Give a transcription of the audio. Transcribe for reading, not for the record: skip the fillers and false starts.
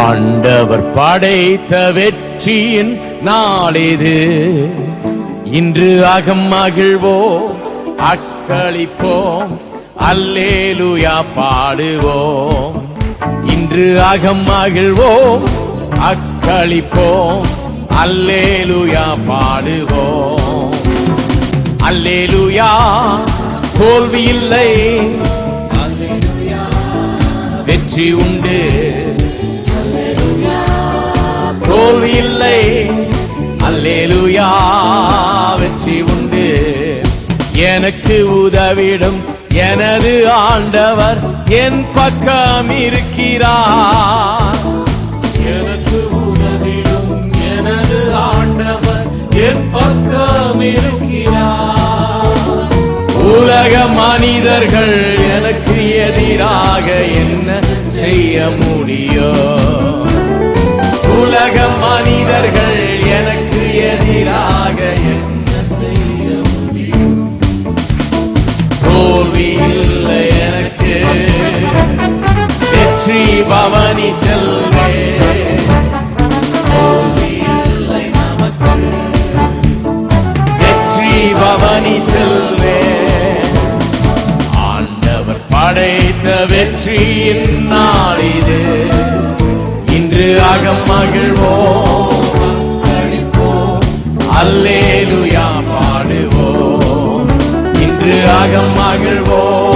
ஆண்டவர் படைத்த வெற்றியின் நாளிது, இன்று அகம் மகிழ்வோம், அக்களிப்போம், அல்லேலூயா பாடுவோம். இன்று அகம் மகிழ்வோம், அக்களிப்போம், அல்லேலூயா பாடுவோம். அல்லேலூயா தோல்வி இல்லை, வெற்றி உண்டு. தோல்வி இல்லை, அல்லேலூயா வெற்றி உண்டு. எனக்கு உதவிடும் எனது ஆண்டவர் என் பக்கம் இருக்கிறார். எனக்கு உதவிடும் எனது ஆண்டவர் என் பக்கம் இருக்கிறார். உலக மனிதர்கள் எனக்கு எதிராக என்ன செய்ய முடியும்? உலக மனிதர்கள் எனக்கு எதிராக என்ன செய்ய முடியும்? தோல்வி இல்லை எனக்கு, வெற்றி பவனி செல்வே. தோல்வி இல்லை நமக்கு, வெற்றி பவனி செல்வே. ஆண்டவர் படைத்த வெற்றியின் நாளிது, இன்று அகம் மகிழ்வோம், அக்களிப்போம், அல்லேலூயா பாடுவோம். இன்று அகம் மகிழ்வோம்,